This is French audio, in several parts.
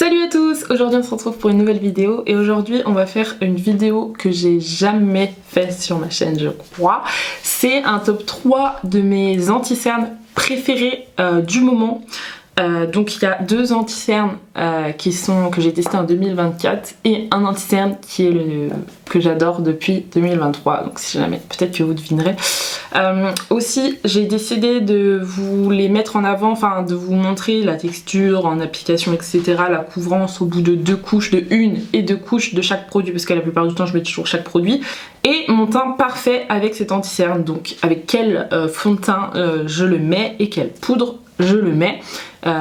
Salut à tous, aujourd'hui on se retrouve pour une nouvelle vidéo et aujourd'hui on va faire une vidéo que j'ai jamais faite sur ma chaîne je crois. C'est un top 3 de mes anti-cernes préférés du moment. Donc il y a deux anti-cernes que j'ai testé en 2024 et un anti-cerne qui est que j'adore depuis 2023, donc si jamais peut-être que vous devinerez. Aussi j'ai décidé de vous les mettre en avant, enfin de vous montrer la texture en application etc, la couvrance au bout de deux couches, de une et deux couches de chaque produit, parce que la plupart du temps je mets toujours chaque produit, et mon teint parfait avec cet anti-cerne, donc avec quel fond de teint je le mets et quelle poudre je le mets.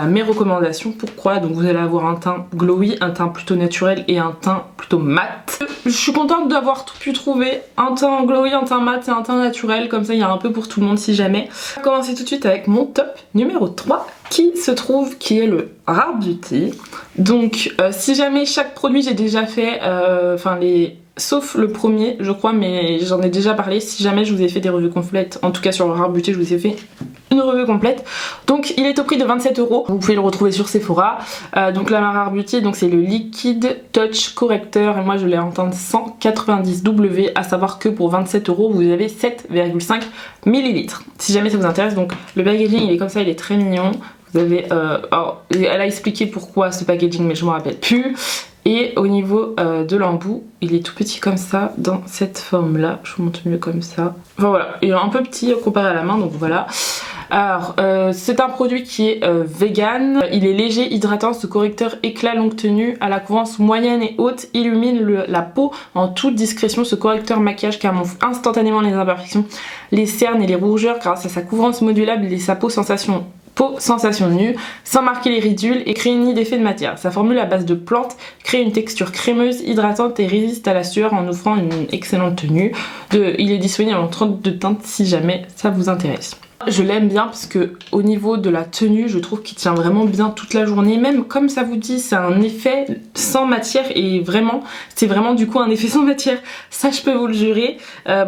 Mes recommandations, pourquoi? Donc vous allez avoir un teint glowy, un teint plutôt naturel et un teint plutôt mat. Je suis contente d'avoir pu trouver un teint glowy, un teint mat et un teint naturel, comme ça il y a un peu pour tout le monde si jamais. On va commencer tout de suite avec mon top numéro 3 qui est le Rare Beauty. Donc si jamais chaque produit j'ai déjà fait, sauf le premier je crois, mais j'en ai déjà parlé, si jamais je vous ai fait des revues complètes, en tout cas sur le Rare Beauty je vous ai fait une revue complète. Donc il est au prix de 27 €, vous pouvez le retrouver sur Sephora. Donc la Rare Beauty, donc c'est le Liquid Touch Correcteur et moi je l'ai en teinte 190W, à savoir que pour 27 € vous avez 7,5 ml. Si jamais ça vous intéresse, donc le packaging il est comme ça, il est très mignon. Vous avez, elle a expliqué pourquoi ce packaging mais je me rappelle plus. Et au niveau de l'embout, il est tout petit comme ça, dans cette forme là. Je vous montre mieux comme ça. Enfin voilà, il est un peu petit comparé à la main, donc voilà. Alors, c'est un produit qui est vegan. Il est léger, hydratant, ce correcteur éclat longue tenue à la couvrance moyenne et haute illumine la peau en toute discrétion. Ce correcteur maquillage camoufle instantanément les imperfections, les cernes et les rougeurs grâce à sa couvrance modulable et sa peau sensation nue, sans marquer les ridules et créer ni d'effet de matière. Sa formule à base de plantes crée une texture crémeuse, hydratante et résiste à la sueur en offrant une excellente tenue. Il est disponible en 32 teintes si jamais ça vous intéresse. Je l'aime bien parce que au niveau de la tenue, je trouve qu'il tient vraiment bien toute la journée. Même comme ça vous dit, c'est un effet sans matière et vraiment, c'est vraiment du coup un effet sans matière. Ça, je peux vous le jurer.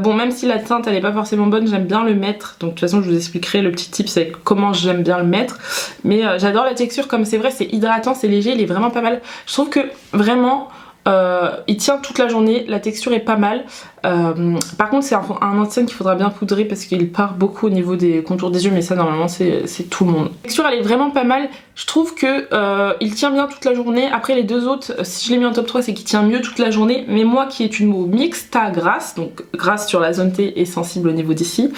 Bon, même si la teinte elle est pas forcément bonne, j'aime bien le mettre. Donc de toute façon, je vous expliquerai le petit tips avec comment j'aime bien le mettre. Mais j'adore la texture, comme c'est vrai, c'est hydratant, c'est léger, il est vraiment pas mal. Je trouve que vraiment il tient toute la journée, la texture est pas mal. Par contre c'est un anti-cerne qu'il faudra bien poudrer parce qu'il part beaucoup au niveau des contours des yeux, mais ça normalement c'est tout le monde. La texture elle est vraiment pas mal, je trouve que il tient bien toute la journée. Après les deux autres, si je l'ai mis en top 3 c'est qu'il tient mieux toute la journée, mais moi qui est une mauve mixta grasse, donc grasse sur la zone T et sensible au niveau d'ici,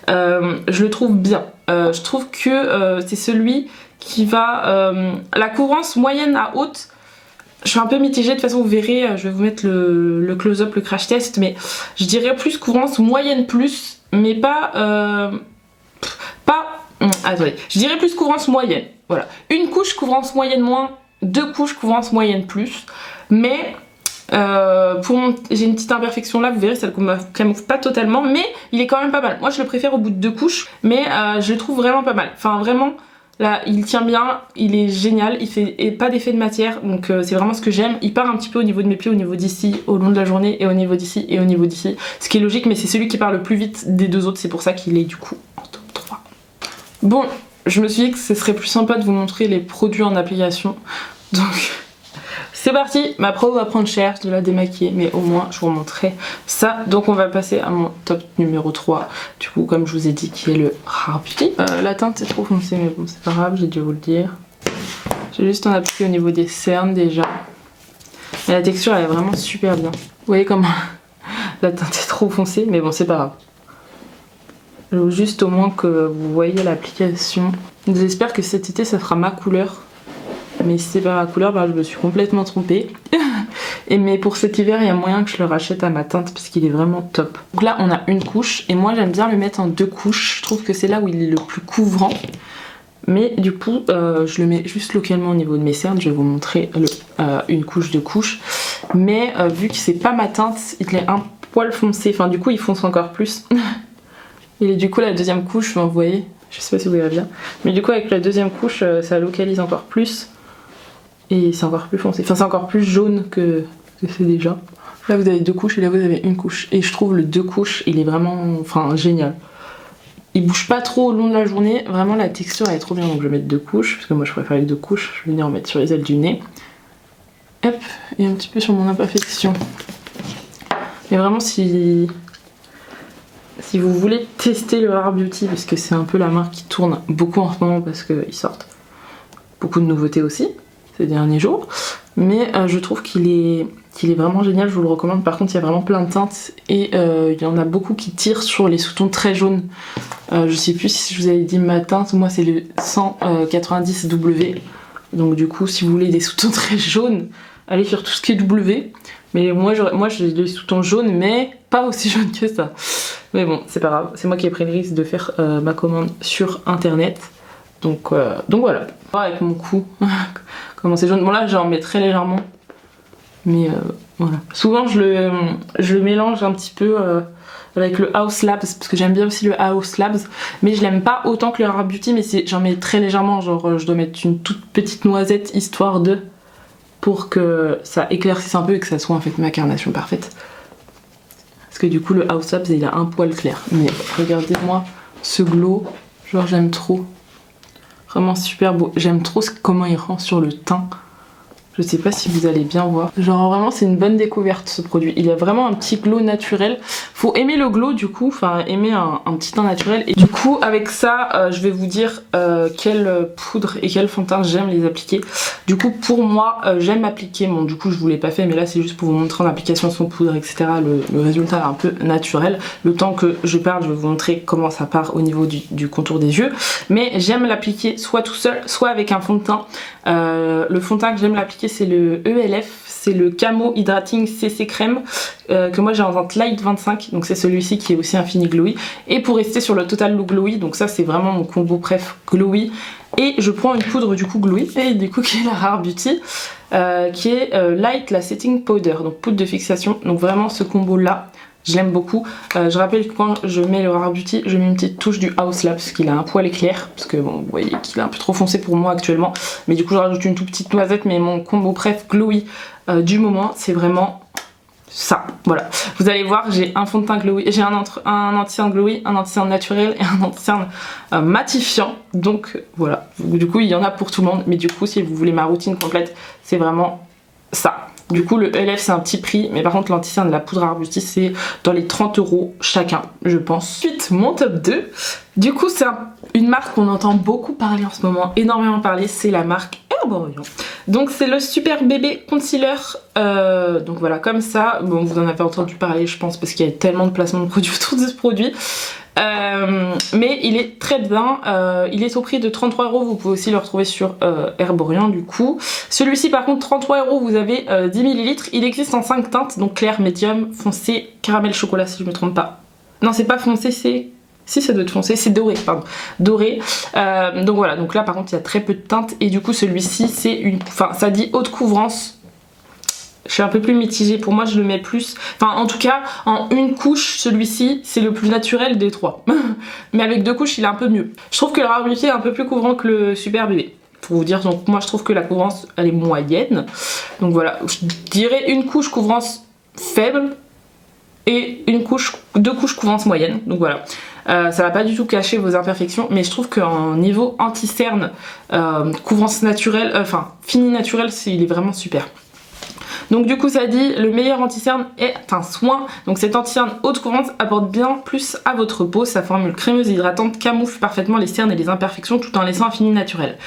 je le trouve bien. Je trouve que c'est celui qui va... la couvrance moyenne à haute, je suis un peu mitigée, de toute façon vous verrez, je vais vous mettre le close-up, le crash test, mais je dirais plus couvrance moyenne plus, mais pas... attendez, je dirais plus couvrance moyenne, voilà. Une couche couvrance moyenne moins, deux couches couvrance moyenne plus, mais... j'ai une petite imperfection là, vous verrez, ça ne camoufle pas totalement, mais il est quand même pas mal. Moi je le préfère au bout de deux couches, mais je le trouve vraiment pas mal. Enfin vraiment... Là, il tient bien, il est génial, il fait pas d'effet de matière, donc c'est vraiment ce que j'aime. Il part un petit peu au niveau de mes pieds, au niveau d'ici, au long de la journée, et au niveau d'ici, et au niveau d'ici. Ce qui est logique, mais c'est celui qui part le plus vite des deux autres, c'est pour ça qu'il est du coup en top 3. Bon, je me suis dit que ce serait plus sympa de vous montrer les produits en application, donc... C'est parti, ma pro va prendre cher, je dois la démaquiller, mais au moins je vous montrerai ça. Donc on va passer à mon top numéro 3, du coup comme je vous ai dit, qui est le Rare Beauty. La teinte est trop foncée, mais bon c'est pas grave, j'ai dû vous le dire. J'ai juste en appliqué au niveau des cernes déjà. Et la texture elle est vraiment super bien. Vous voyez comment la teinte est trop foncée, mais bon c'est pas grave. Je veux juste au moins que vous voyez l'application. J'espère que cet été ça fera ma couleur. Mais si c'est pas ma couleur, bah, je me suis complètement trompée. Mais pour cet hiver, il y a moyen que je le rachète à ma teinte parce qu'il est vraiment top. Donc là, on a une couche et moi j'aime bien le mettre en deux couches. Je trouve que c'est là où il est le plus couvrant. Mais du coup, je le mets juste localement au niveau de mes cernes. Je vais vous montrer une couche de couche. Mais vu que c'est pas ma teinte, il est un poil foncé. Enfin, du coup, il fonce encore plus. Et du coup, la deuxième couche, vous voyez, je sais pas si vous verrez bien. Mais du coup, avec la deuxième couche, ça localise encore plus. Et c'est encore plus foncé, enfin c'est encore plus jaune que c'est déjà. Là vous avez deux couches et là vous avez une couche. Et je trouve le deux couches, il est vraiment, enfin génial. Il bouge pas trop au long de la journée, vraiment la texture elle est trop bien. Donc je vais mettre deux couches, parce que moi je préfère les deux couches. Je vais venir en mettre sur les ailes du nez. hop, et un petit peu sur mon imperfection. Mais vraiment, si vous voulez tester le Rare Beauty, parce que c'est un peu la marque qui tourne beaucoup en ce moment parce qu'ils sortent beaucoup de nouveautés aussi ces derniers jours, mais je trouve qu'il est vraiment génial, je vous le recommande. Par contre, il y a vraiment plein de teintes et il y en a beaucoup qui tirent sur les sous-tons très jaunes. Je sais plus si je vous avais dit ma teinte, moi c'est le 190W, donc du coup si vous voulez des sous-tons très jaunes, allez sur tout ce qui est W. Mais moi j'ai des sous-tons jaunes, mais pas aussi jaunes que ça. Mais bon, c'est pas grave, c'est moi qui ai pris le risque de faire ma commande sur internet. Donc voilà. Avec mon cou, comment c'est jaune. Bon là j'en mets très légèrement. Mais voilà. Souvent je le mélange un petit peu avec le House Labs, parce que j'aime bien aussi le House Labs. Mais je l'aime pas autant que le Rare Beauty, mais j'en mets très légèrement. Genre je dois mettre une toute petite noisette histoire de... pour que ça éclaircisse un peu et que ça soit en fait ma carnation parfaite. Parce que du coup le House Labs il a un poil clair. Mais regardez-moi ce glow, genre j'aime trop. Vraiment super beau. J'aime trop comment il rend sur le teint. Je sais pas si vous allez bien voir. Genre vraiment c'est une bonne découverte ce produit. Il a vraiment un petit glow naturel. Faut aimer le glow du coup, enfin aimer un petit teint naturel. Et du coup avec ça je vais vous dire quelle poudre et quel fond de teint j'aime les appliquer. Du coup pour moi j'aime appliquer, bon du coup je vous l'ai pas fait mais là c'est juste pour vous montrer en application sans poudre etc. Le résultat est un peu naturel. Le temps que je parle je vais vous montrer comment ça part au niveau du contour des yeux. Mais j'aime l'appliquer soit tout seul soit avec un fond de teint. Le fond de teint que j'aime l'appliquer c'est le ELF, c'est le Camo Hydrating CC Crème que moi j'ai en teinte Light 25, donc c'est celui-ci qui est aussi infini glowy. Et pour rester sur le Total Look Glowy, donc ça c'est vraiment mon combo préf glowy. Et je prends une poudre du coup glowy, et du coup qui est la Rare Beauty, qui est Light la Setting Powder, donc poudre de fixation. Donc vraiment ce combo là, je l'aime beaucoup. Je rappelle que quand je mets le Rare Beauty, je mets une petite touche du House Labs parce qu'il a un poil éclair, parce que bon, vous voyez qu'il est un peu trop foncé pour moi actuellement. Mais du coup, je rajoute une toute petite noisette, mais mon combo préf glowy du moment, c'est vraiment ça. Voilà. Vous allez voir, j'ai un fond de teint glowy, j'ai un anti-cerne glowy, un anti-cerne naturel et un anti-cerne matifiant. Donc voilà. Du coup, il y en a pour tout le monde. Mais du coup, si vous voulez ma routine complète, c'est vraiment ça. Du coup le ELF c'est un petit prix, mais par contre l'anti-cerne de la poudre Rare Beauty c'est dans les 30 € chacun je pense. Ensuite mon top 2, du coup c'est une marque qu'on entend beaucoup parler en ce moment, énormément parler, c'est la marque Herborian. Donc c'est le Super Bébé Concealer, donc voilà comme ça, bon vous en avez entendu parler je pense parce qu'il y a tellement de placements de produits autour de ce produit. Mais il est très bien, il est au prix de 33 €, vous pouvez aussi le retrouver sur Herborian du coup. Celui-ci par contre 33 €, vous avez 10 ml, il existe en 5 teintes, donc clair, médium, foncé, caramel, chocolat si je me trompe pas. Non c'est pas foncé, c'est... Si ça doit être foncé, c'est doré, pardon. Doré. Donc voilà, donc là par contre il y a très peu de teintes et du coup celui-ci c'est une... Enfin ça dit haute couvrance. Je suis un peu plus mitigée, pour moi je le mets plus, enfin en tout cas en une couche celui-ci c'est le plus naturel des trois. Mais avec 2 couches il est un peu mieux. Je trouve que le Rare Beauty est un peu plus couvrant que le Super Bébé. Pour vous dire, donc moi je trouve que la couvrance elle est moyenne. Donc voilà, je dirais une couche couvrance faible et 2 couches couvrance moyenne. Donc voilà. Ça va pas du tout cacher vos imperfections, mais je trouve qu'en niveau anti-cerne, couvrance naturelle, enfin fini naturel, il est vraiment super. Donc du coup ça dit le meilleur anti-cerne est un soin. Donc cet anti-cerne haute couvrance apporte bien plus à votre peau. Sa formule crémeuse et hydratante camoufle parfaitement les cernes et les imperfections tout en laissant un fini naturel.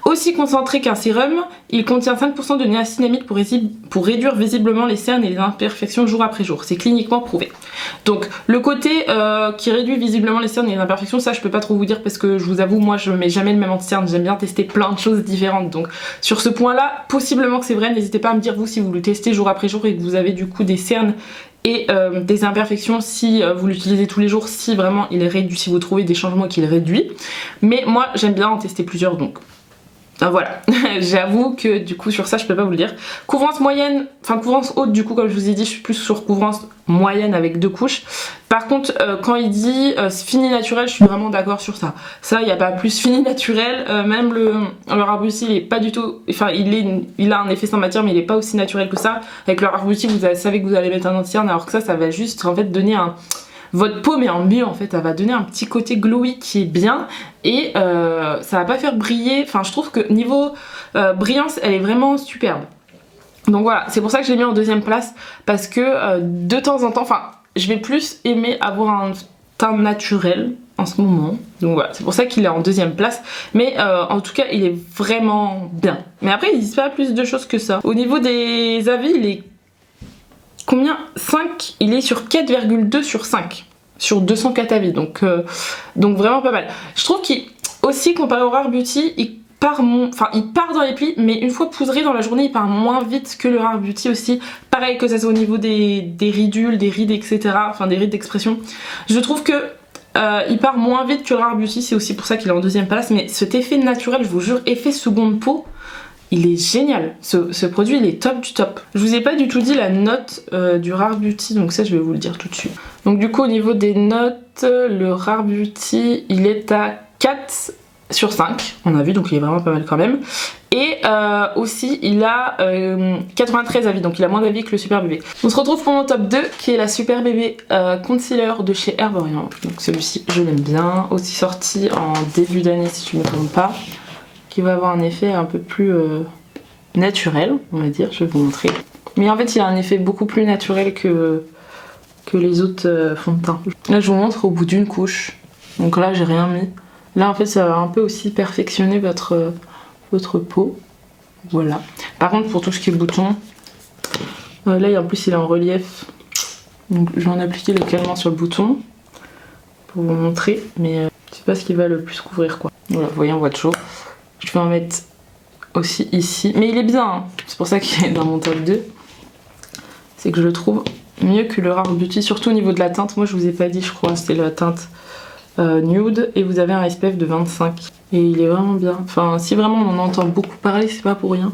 Aussi concentré qu'un sérum, il contient 5% de niacinamide pour réduire visiblement les cernes et les imperfections jour après jour. C'est cliniquement prouvé. Donc le côté qui réduit visiblement les cernes et les imperfections, ça je peux pas trop vous dire parce que je vous avoue, moi je mets jamais le même anti-cerne, j'aime bien tester plein de choses différentes. Donc sur ce point là, possiblement que c'est vrai, n'hésitez pas à me dire vous si vous le testez jour après jour et que vous avez du coup des cernes et des imperfections, si vous l'utilisez tous les jours, si vraiment il est réduit, si vous trouvez des changements qu'il réduit. Mais moi j'aime bien en tester plusieurs donc... Voilà, j'avoue que du coup sur ça je peux pas vous le dire. Couvrance moyenne, enfin couvrance haute du coup comme je vous ai dit je suis plus sur couvrance moyenne avec 2 couches. Par contre quand il dit fini naturel je suis vraiment d'accord sur ça. Ça il n'y a pas plus fini naturel, même le Rare Beauty il est pas du tout, enfin il a un effet sans matière mais il est pas aussi naturel que ça. Avec le Rare Beauty vous savez que vous allez mettre un anti-cerne alors que ça va juste en fait donner un... Votre peau mais en mieux en fait, elle va donner un petit côté glowy qui est bien et ça va pas faire briller, enfin je trouve que niveau brillance elle est vraiment superbe. Donc voilà, c'est pour ça que je l'ai mis en deuxième place, parce que de temps en temps, enfin, je vais plus aimer avoir un teint naturel en ce moment. Donc voilà, c'est pour ça qu'il est en deuxième place. Mais en tout cas, il est vraiment bien. Mais après, il n'existe pas plus de choses que ça. Au niveau des avis, il est combien? 5. Il est sur 4,2 sur 5. Sur 204 avis. Donc vraiment pas mal. Je trouve qu'il aussi, comparé au Rare Beauty, il part dans les plis, mais une fois poudré dans la journée, il part moins vite que le Rare Beauty aussi. Pareil que ça soit au niveau des ridules, des rides, etc. Enfin, des rides d'expression. Je trouve que il part moins vite que le Rare Beauty, c'est aussi pour ça qu'il est en deuxième place. Mais cet effet naturel, je vous jure, effet seconde peau, il est génial. Ce produit, il est top du top. Je vous ai pas du tout dit la note du Rare Beauty, donc ça, je vais vous le dire tout de suite. Donc du coup, au niveau des notes, le Rare Beauty, il est à 4 sur 5, on a vu, donc il est vraiment pas mal quand même. Et aussi, il a 93 avis, donc il a moins d'avis que le Super Bébé. On se retrouve pour mon top 2, qui est la Super Bébé Concealer de chez Herborian. Donc celui-ci, je l'aime bien. Aussi sorti en début d'année, si je ne me trompe pas. Qui va avoir un effet un peu plus naturel, on va dire, je vais vous montrer. Mais en fait, il a un effet beaucoup plus naturel que les autres fonds de teint. Là, je vous montre au bout d'une couche. Donc là, j'ai rien mis. Là, en fait, ça va un peu aussi perfectionner votre peau. Voilà. Par contre, pour tout ce qui est boutons, là, en plus, il est en relief. Donc, je vais en appliquer localement sur le bouton pour vous montrer. Mais c'est pas ce qui va le plus couvrir, quoi. Voilà, vous voyez, on voit de chaud. Je vais en mettre aussi ici. Mais il est bien, hein. C'est pour ça qu'il est dans mon top 2. C'est que je le trouve mieux que le Rare Beauty, surtout au niveau de la teinte. Moi, je vous ai pas dit, je crois, c'était la teinte nude, et vous avez un SPF de 25. Et il est vraiment bien. Enfin, si vraiment on en entend beaucoup parler, c'est pas pour rien.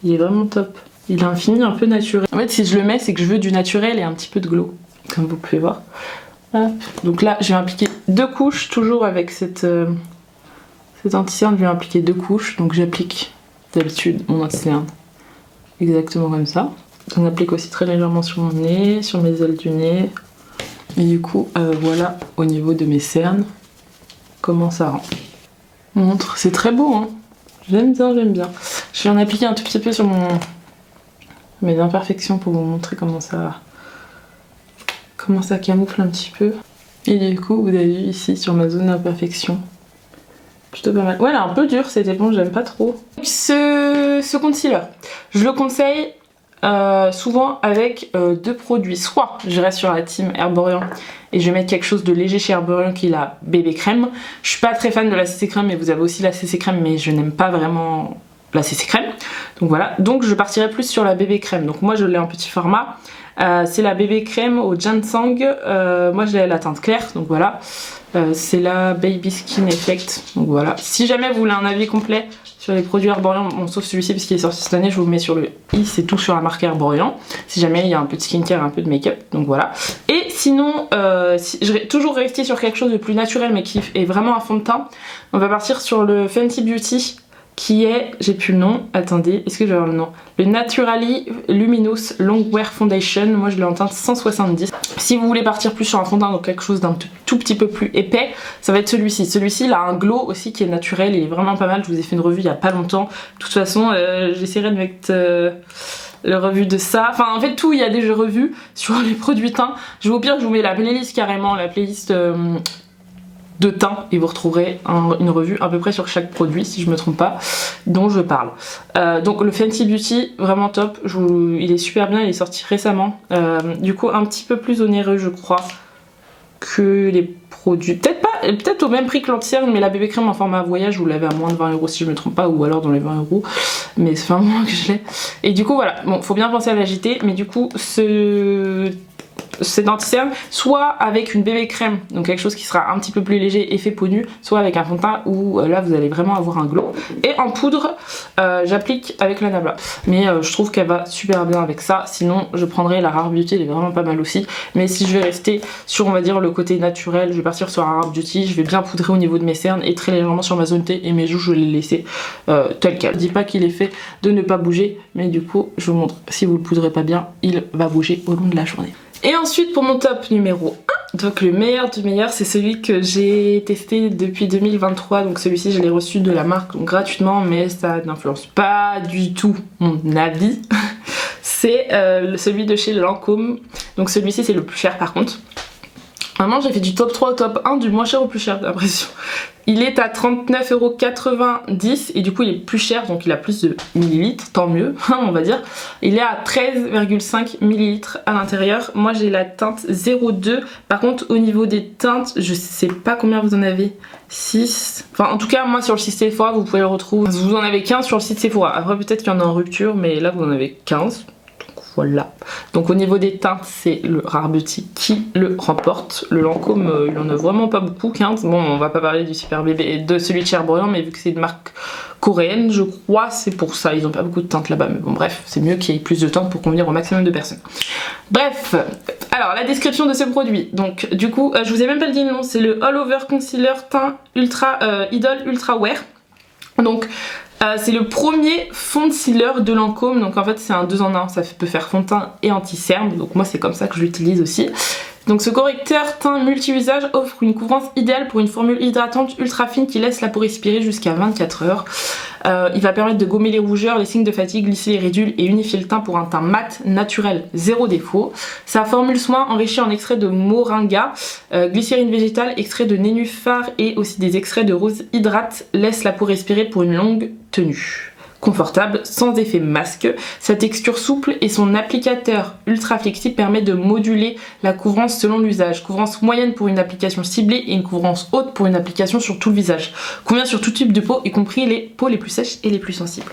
Il est vraiment top. Il a un fini un peu naturel. En fait, si je le mets, c'est que je veux du naturel et un petit peu de glow, comme vous pouvez voir. Hop. Donc là, je vais appliquer 2 couches, toujours avec cet anti-cerne. Je vais appliquer 2 couches. Donc j'applique d'habitude mon anti-cerne exactement comme ça. On applique aussi très légèrement sur mon nez, sur mes ailes du nez. Et du coup, voilà, au niveau de mes cernes, comment ça rend. Montre, c'est très beau, hein. J'aime bien, j'aime bien. Je vais en appliquer un tout petit peu sur mes imperfections pour vous montrer comment ça camoufle un petit peu. Et du coup, vous avez vu ici, sur ma zone d'imperfection, plutôt pas mal. Ouais, elle est un peu dure cette éponge, j'aime pas trop. Ce concealer, je le conseille souvent avec 2 produits. Soit je reste sur la team Herborian et je vais mettre quelque chose de léger chez Herborian qui est la bébé crème. Je suis pas très fan de la CC crème, mais vous avez aussi la CC crème, mais je n'aime pas vraiment la CC crème. Donc voilà, donc je partirai plus sur la bébé crème. Donc moi je l'ai en petit format. C'est la bébé crème au ginseng. Moi j'ai la teinte claire, donc voilà. C'est la Baby Skin Effect. Donc voilà. Si jamais vous voulez un avis complet sur les produits Herborian, bon, sauf celui-ci parce qu'il est sorti cette année, je vous mets sur le i, c'est tout sur la marque Herborian. Si jamais il y a un peu de skincare, un peu de make-up, donc voilà. Et sinon, je vais toujours rester sur quelque chose de plus naturel mais qui est vraiment un fond de teint. On va partir sur le Fenty Beauty qui est, j'ai plus le nom, attendez, est-ce que je vais avoir le nom? Le Naturally Luminous Longwear Foundation, moi je l'ai en teinte 170. Si vous voulez partir plus sur un fond de teint, donc quelque chose d'un tout petit peu plus épais, ça va être celui-ci. Celui-ci, il a un glow aussi qui est naturel, il est vraiment pas mal, je vous ai fait une revue il y a pas longtemps. De toute façon, j'essaierai de mettre le revue de ça. Enfin, en fait, tout, il y a des revues sur les produits teints. Au pire, je vous mets la playlist carrément, la playlist de teint, et vous retrouverez une revue à peu près sur chaque produit, si je me trompe pas, dont je parle. Donc le Fenty Beauty, vraiment top, il est super bien, il est sorti récemment. Du coup, un petit peu plus onéreux, je crois, que les produits. Peut-être au même prix que l'anti-cerne, mais la bébé crème en format voyage, vous l'avez à moins de 20 € si je me trompe pas, ou alors dans les 20 €, mais c'est un moment que je l'ai. Et du coup, voilà, bon, faut bien penser à l'agiter, mais du coup, cet anti-cerne, soit avec une bébé crème, donc quelque chose qui sera un petit peu plus léger, effet peau nue, soit avec un fond de teint où là vous allez vraiment avoir un glow. Et en poudre, j'applique avec la Nabla, mais je trouve qu'elle va super bien avec ça. Sinon je prendrai la Rare Beauty, elle est vraiment pas mal aussi, mais si je vais rester sur, on va dire, le côté naturel, je vais partir sur la Rare Beauty. Je vais bien poudrer au niveau de mes cernes et très légèrement sur ma zone T, et mes joues je vais les laisser tel quel. Je dis pas qu'il est fait de ne pas bouger, mais du coup je vous montre, si vous le poudrez pas bien, il va bouger au long de la journée. Et ensuite, pour mon top numéro 1, donc le meilleur du meilleur, c'est celui que j'ai testé depuis 2023. Donc celui-ci, je l'ai reçu de la marque gratuitement, mais ça n'influence pas du tout mon avis. c'est celui de chez Lancôme. Donc celui-ci c'est le plus cher par contre. Vraiment j'ai fait du top 3 au top 1, du moins cher au plus cher j'ai l'impression. Il est à 39,90€ et du coup il est plus cher, donc il a plus de millilitres, tant mieux on va dire. Il est à 13,5 millilitres à l'intérieur. Moi j'ai la teinte 02. Par contre au niveau des teintes, je sais pas combien vous en avez. 6. Enfin en tout cas moi sur le site Sephora vous pouvez le retrouver. Vous en avez 15 sur le site Sephora. Après peut-être qu'il y en a en rupture mais là vous en avez 15. Voilà. Donc au niveau des teintes, c'est le Rare Beauty qui le remporte. Le Lancôme, il en a vraiment pas beaucoup, 15. Bon, on va pas parler du Super Bébé et de celui de Cher-Bourguignon, mais vu que c'est une marque coréenne, je crois, c'est pour ça. Ils ont pas beaucoup de teintes là-bas. Mais bon, bref, c'est mieux qu'il y ait plus de teintes pour convenir au maximum de personnes. Bref, alors la description de ce produit. Donc du coup, je vous ai même pas dit le nom, c'est le All Over Concealer Teint Ultra Idol Ultra Wear. Donc c'est le premier fond de sealer de Lancôme, donc en fait c'est un 2 en 1, ça peut faire fond de teint et anti-cerne, donc moi c'est comme ça que je l'utilise aussi. Donc ce correcteur teint multi-usage offre une couvrance idéale pour une formule hydratante ultra fine qui laisse la peau respirer jusqu'à 24 heures. Il va permettre de gommer les rougeurs, les signes de fatigue, lisser les ridules et unifier le teint pour un teint mat, naturel, zéro défaut. Sa formule soin enrichie en extrait de moringa, glycérine végétale, extrait de nénuphar et aussi des extraits de rose hydrate laisse la peau respirer pour une longue tenue. Confortable, sans effet masque, sa texture souple et son applicateur ultra flexible permet de moduler la couvrance selon l'usage. Couvrance moyenne pour une application ciblée et une couvrance haute pour une application sur tout le visage. Convient sur tout type de peau, y compris les peaux les plus sèches et les plus sensibles.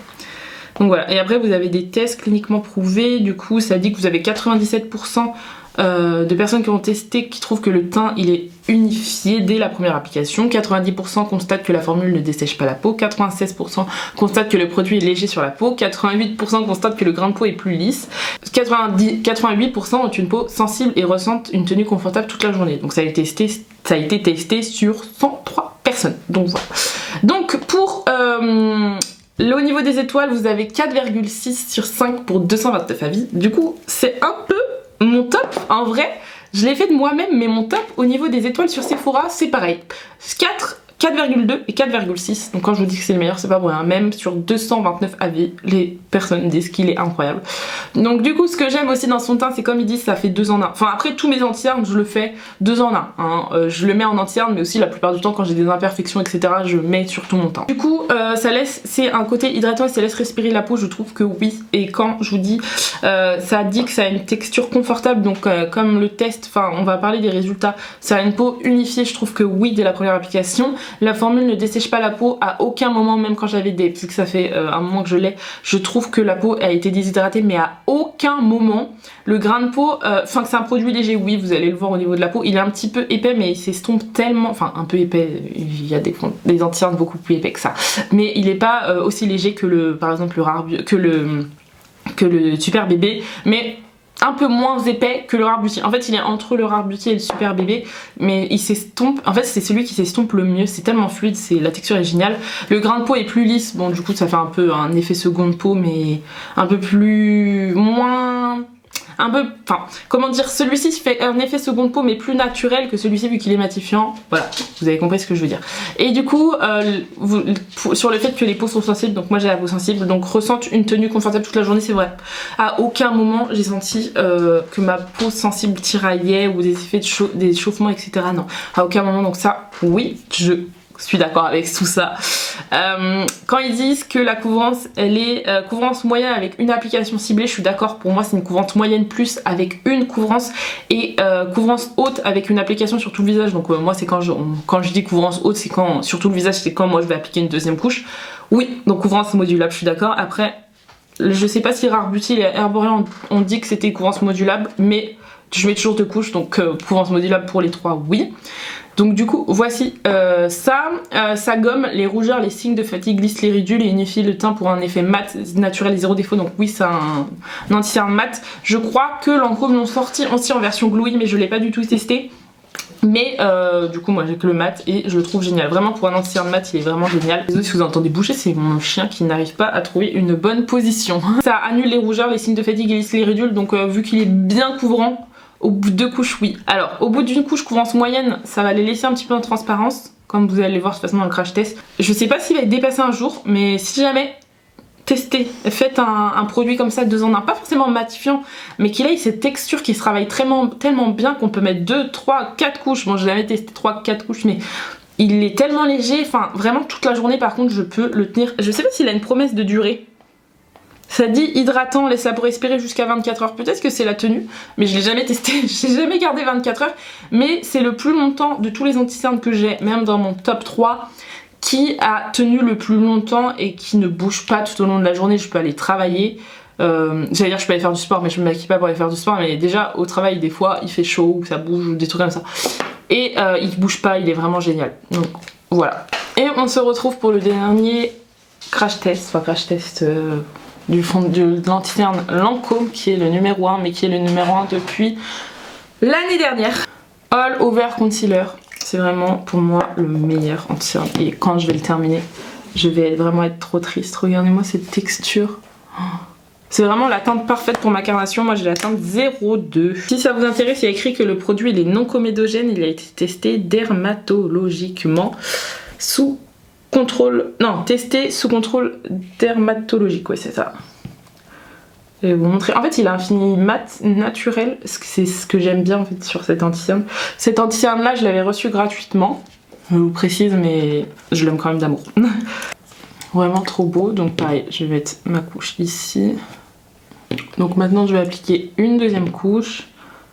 Donc voilà, et après vous avez des tests cliniquement prouvés, du coup ça dit que vous avez 97% de personnes qui ont testé qui trouvent que le teint il est unifié dès la première application, 90% constatent que la formule ne dessèche pas la peau, 96% constatent que le produit est léger sur la peau, 88% constatent que le grain de peau est plus lisse, 88% ont une peau sensible et ressentent une tenue confortable toute la journée. Donc ça a été testé sur 103 personnes. Donc voilà. Donc pour au niveau des étoiles, vous avez 4,6 sur 5 pour 229 avis. Du coup, c'est un peu mon top, en vrai. Je l'ai fait de moi-même, mais mon top au niveau des étoiles sur Sephora, c'est pareil. 4,2 et 4,6. Donc quand je vous dis que c'est le meilleur, c'est pas vrai. Hein. Même sur 229 avis, les personnes disent qu'il est incroyable. Donc du coup, ce que j'aime aussi dans son teint, c'est comme ils disent, ça fait 2 en 1. Enfin après, tous mes anti-cernes, je le fais 2 en 1. Hein. Je le mets en anti-cerne, mais aussi la plupart du temps, quand j'ai des imperfections, etc., je mets sur tout mon teint. Du coup, c'est un côté hydratant et ça laisse respirer la peau, je trouve que oui. Et quand je vous dis, ça dit que ça a une texture confortable, donc comme le test, enfin on va parler des résultats, ça a une peau unifiée, je trouve que oui, dès la première application. La formule ne dessèche pas la peau à aucun moment, même quand j'avais des... Parce que ça fait un moment que je l'ai, je trouve que la peau a été déshydratée, mais à aucun moment. Le grain de peau, enfin que c'est un produit léger, oui, vous allez le voir au niveau de la peau, il est un petit peu épais, mais il s'estompe tellement... Enfin, un peu épais, il y a des anti-cernes beaucoup plus épais que ça. Mais il n'est pas aussi léger que le, par exemple, que le Super Bébé, mais un peu moins épais que le Rare Beauty. En fait il est entre le Rare Beauty et le Super Bébé, mais il s'estompe, en fait c'est celui qui s'estompe le mieux, c'est tellement fluide, la texture est géniale. Le grain de peau est plus lisse, bon du coup ça fait un peu un effet seconde peau, mais un peu plus... moins... un peu, enfin, comment dire, celui-ci fait un effet seconde peau mais plus naturel que celui-ci vu qu'il est matifiant. Voilà, vous avez compris ce que je veux dire. Et du coup, sur le fait que les peaux sont sensibles, donc moi j'ai la peau sensible, donc ressentent une tenue confortable toute la journée, c'est vrai. À aucun moment j'ai senti que ma peau sensible tiraillait ou des effets d'échauffement, etc. Non, à aucun moment, donc ça, oui, je suis d'accord avec tout ça. Quand ils disent que la couvrance elle est couvrance moyenne avec une application ciblée, je suis d'accord, pour moi c'est une couvrance moyenne plus avec une couvrance et couvrance haute avec une application sur tout le visage. Donc moi c'est quand je dis couvrance haute, c'est quand sur tout le visage, c'est quand moi je vais appliquer une deuxième couche. Oui, donc couvrance modulable, je suis d'accord. Après je sais pas si Rare Beauty et Cher-Bourguignon ont dit que c'était couvrance modulable, mais je mets toujours 2 couches, donc couvrance modulable pour les 3, oui. Donc du coup voici ça gomme les rougeurs, les signes de fatigue, lisse les ridules et unifie le teint pour un effet mat, naturel et zéro défaut. Donc oui, c'est un anti-cerne mat. Je crois que Lancôme l'ont sorti aussi en version glowy, mais je l'ai pas du tout testé. Mais du coup moi j'ai que le mat et je le trouve génial. Vraiment pour un anti-cerne mat il est vraiment génial. Désolé si vous entendez boucher, c'est mon chien qui n'arrive pas à trouver une bonne position. Ça annule les rougeurs, les signes de fatigue et lisse les ridules. Donc vu qu'il est bien couvrant, au bout de 2 couches, oui. Alors, au bout d'une couche couvrance moyenne, ça va les laisser un petit peu en transparence, comme vous allez le voir de toute façon dans le crash test. Je sais pas s'il va être dépassé un jour, mais si jamais, testez, faites un produit comme ça 2 en 1, pas forcément matifiant, mais qu'il ait cette texture qui se travaille tellement bien qu'on peut mettre 2, 3, 4 couches. Bon, j'ai jamais testé 3, 4 couches, mais il est tellement léger, enfin vraiment toute la journée par contre je peux le tenir. Je sais pas s'il a une promesse de durée. Ça dit hydratant, laisse la peau respirer jusqu'à 24 heures. Peut-être que c'est la tenue, mais je l'ai jamais testé. J'ai jamais gardé 24 heures. Mais c'est le plus longtemps de tous les anti-cernes que j'ai, même dans mon top 3, qui a tenu le plus longtemps et qui ne bouge pas tout au long de la journée. Je peux aller travailler. J'allais dire je peux aller faire du sport, mais je me maquille pas pour aller faire du sport. Mais déjà au travail, des fois, il fait chaud ou ça bouge ou des trucs comme ça. Et il bouge pas, il est vraiment génial. Donc voilà. Et on se retrouve pour le dernier crash test, de l'anti-cerne Lancôme, qui est le numéro 1, mais qui est le numéro 1 depuis l'année dernière. All Over Concealer, c'est vraiment pour moi le meilleur anti-cerne. Et quand je vais le terminer, je vais vraiment être trop triste. Regardez-moi cette texture. C'est vraiment la teinte parfaite pour ma carnation. Moi j'ai la teinte 02. Si ça vous intéresse, il y a écrit que le produit il est non comédogène. Il a été testé dermatologiquement sous contrôle, non, testé sous contrôle dermatologique, ouais c'est ça. Je vais vous montrer. En fait il a un fini mat naturel, c'est ce que j'aime bien en fait sur cet anti-cerne. Cet anti-cerne là je l'avais reçu gratuitement, je vous précise, mais je l'aime quand même d'amour. Vraiment trop beau, donc pareil, je vais mettre ma couche ici. Donc maintenant je vais appliquer une deuxième couche.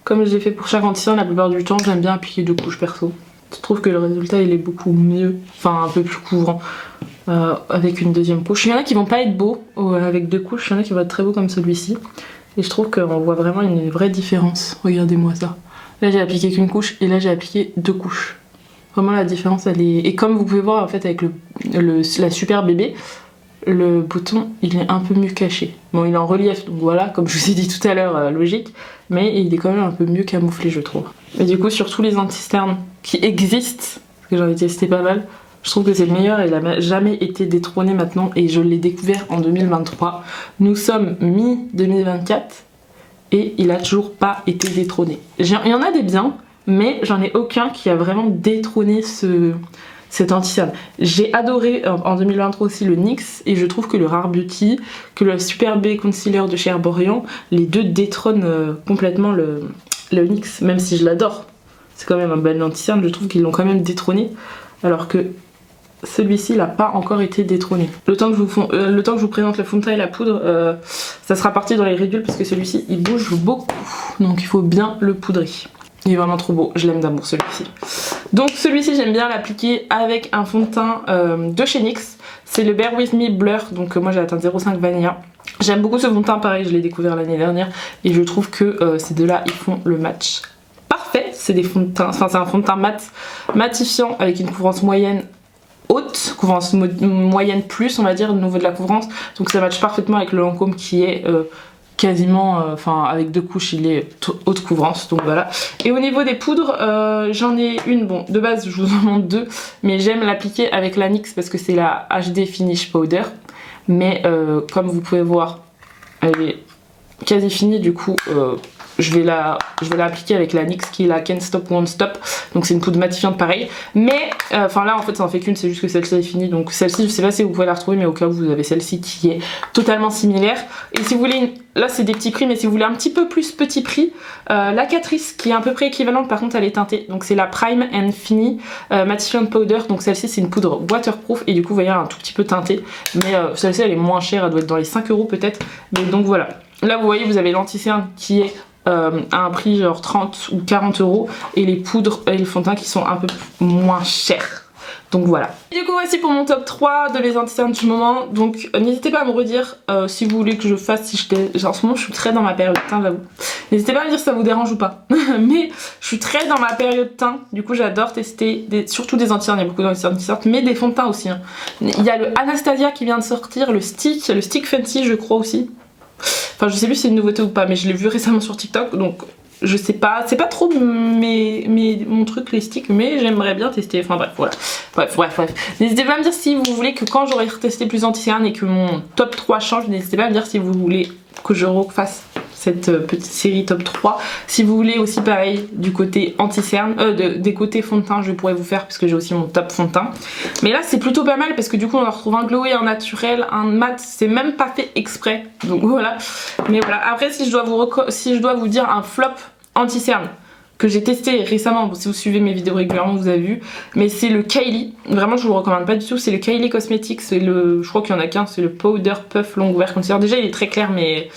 Comme j'ai fait pour chaque anti-cerne, la plupart du temps j'aime bien appliquer 2 couches perso. Je trouve que le résultat il est beaucoup mieux, enfin un peu plus couvrant avec une deuxième couche. Il y en a qui vont pas être beaux avec 2 couches, il y en a qui vont être très beaux comme celui-ci. Et je trouve qu'on voit vraiment une vraie différence. Regardez-moi ça. Là j'ai appliqué qu'une couche et là j'ai appliqué 2 couches. Vraiment la différence elle est... Et comme vous pouvez voir en fait avec la Super Bébé, le bouton il est un peu mieux caché. Bon il est en relief donc voilà, comme je vous ai dit tout à l'heure, logique. Mais il est quand même un peu mieux camouflé je trouve. Et du coup sur tous les anti-cernes qui existent, parce que j'en ai testé pas mal, je trouve que c'est le meilleur et il n'a jamais été détrôné maintenant et je l'ai découvert en 2023. Nous sommes mi-2024 et il a toujours pas été détrôné. Il y en a des biens, mais j'en ai aucun qui a vraiment détrôné cet anti-cerne. J'ai adoré en 2023 aussi le NYX et je trouve que le Rare Beauty, que le Super B Concealer de chez Herborian, les deux détrônent complètement le NYX, même si je l'adore. C'est quand même un bel anti-cerne, je trouve qu'ils l'ont quand même détrôné, alors que celui-ci n'a pas encore été détrôné. Le temps que je vous présente le fond de teint et la poudre, ça sera parti dans les ridules parce que celui-ci il bouge beaucoup, donc il faut bien le poudrer. Il est vraiment trop beau, je l'aime d'amour celui-ci. Donc celui-ci j'aime bien l'appliquer avec un fond de teint de chez NYX. C'est le Bear With Me Blur, donc moi j'ai la teinte 05 Vanilla. J'aime beaucoup ce fond de teint, pareil je l'ai découvert l'année dernière. Et je trouve que ces deux-là ils font le match parfait. C'est des fonds de teint, enfin c'est un fond de teint matifiant avec une couvrance moyenne haute, couvrance moyenne plus on va dire au niveau de la couvrance. Donc ça match parfaitement avec le Lancôme qui est... quasiment, enfin avec 2 couches il est haute couvrance, donc voilà. Et au niveau des poudres, j'en ai une, bon de base je vous en montre 2, mais j'aime l'appliquer avec la NYX parce que c'est la HD Finish Powder, mais comme vous pouvez voir elle est quasi finie, du coup je vais la appliquer avec la NYX qui est la Can't Stop Won't Stop, donc c'est une poudre matifiante pareil, mais enfin là en fait ça en fait qu'une, c'est juste que celle-ci est finie, donc celle-ci je sais pas si vous pouvez la retrouver, mais au cas où vous avez celle-ci qui est totalement similaire. Et si vous voulez là c'est des petits prix, mais si vous voulez un petit peu plus petit prix, la Catrice qui est à peu près équivalente, par contre elle est teintée, donc c'est la Prime and Fini Matifiant Powder, donc celle-ci c'est une poudre waterproof et du coup vous voyez un tout petit peu teintée, mais celle-ci elle est moins chère, elle doit être dans les 5 € peut-être, mais donc voilà. Là vous voyez vous avez l'anti-cerne qui est à un prix genre 30 ou 40 € et les poudres et les fonds de teint qui sont un peu moins chers. Donc voilà. Et du coup voici pour mon top 3 de mes anti-cernes du moment. Donc n'hésitez pas à me redire si vous voulez que je fasse, si genre, en ce moment je suis très dans ma période teint j'avoue. N'hésitez pas à me dire si ça vous dérange ou pas. Mais je suis très dans ma période teint. Du coup j'adore tester surtout des anti-cernes, il y a beaucoup d'anti-cernes qui sortent, mais des fonds de teint aussi. Hein. Il y a le Anastasia qui vient de sortir, le Stick Fancy je crois aussi. Enfin je sais plus si c'est une nouveauté ou pas, mais je l'ai vu récemment sur TikTok, donc je sais pas, c'est pas trop mon truc les sticks, mais j'aimerais bien tester, enfin bref voilà. Bref. N'hésitez pas à me dire si vous voulez que quand j'aurai retesté plus anti-cerne et que mon top 3 change, n'hésitez pas à me dire si vous voulez que je refasse cette petite série top 3. Si vous voulez aussi pareil du côté anti-cerne, des côtés fond de teint, je pourrais vous faire parce que j'ai aussi mon top fond de teint. Mais là c'est plutôt pas mal parce que du coup on retrouve un glowy, un naturel, un mat, c'est même pas fait exprès. Donc voilà. Mais voilà, après si je dois vous dire un flop anti-cerne que j'ai testé récemment, bon, si vous suivez mes vidéos régulièrement vous avez vu, mais c'est le Kylie, vraiment je vous le recommande pas du tout, c'est le Kylie Cosmetics, c'est le, je crois qu'il y en a qu'un, c'est le Powder Puff Long Wear Concealer. Déjà il est très clair mais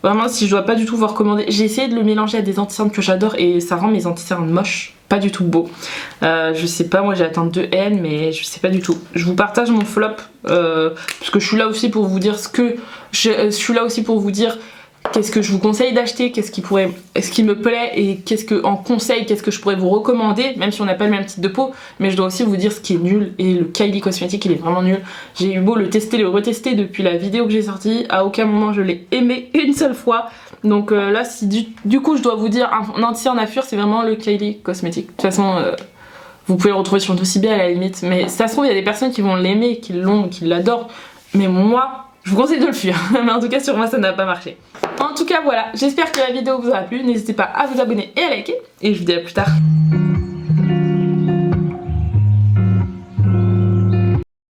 vraiment si je dois pas du tout vous recommander, j'ai essayé de le mélanger à des anti-cernes que j'adore et ça rend mes anti-cernes moches, pas du tout beaux. Je sais pas, moi j'ai atteint 2N mais je sais pas du tout. Je vous partage mon flop parce que je suis là aussi pour vous dire ce que je suis là aussi pour vous dire qu'est-ce que je vous conseille d'acheter, qu'est-ce qui me plaît et qu'est-ce que je pourrais vous recommander, même si on n'a pas le même type de peau, mais je dois aussi vous dire ce qui est nul, et le Kylie Cosmetics il est vraiment nul. J'ai eu beau le tester, le retester depuis la vidéo que j'ai sortie, à aucun moment je l'ai aimé une seule fois, donc là si du coup je dois vous dire un anti-cerne à fuir, c'est vraiment le Kylie Cosmetics. De toute façon vous pouvez le retrouver sur Nocibé à la limite, mais ça se trouve il y a des personnes qui vont l'aimer, qui l'ont, qui l'adorent, mais moi je vous conseille de le fuir, mais en tout cas sur moi ça n'a pas marché. En tout cas voilà, j'espère que la vidéo vous aura plu, n'hésitez pas à vous abonner et à liker, et je vous dis à plus tard.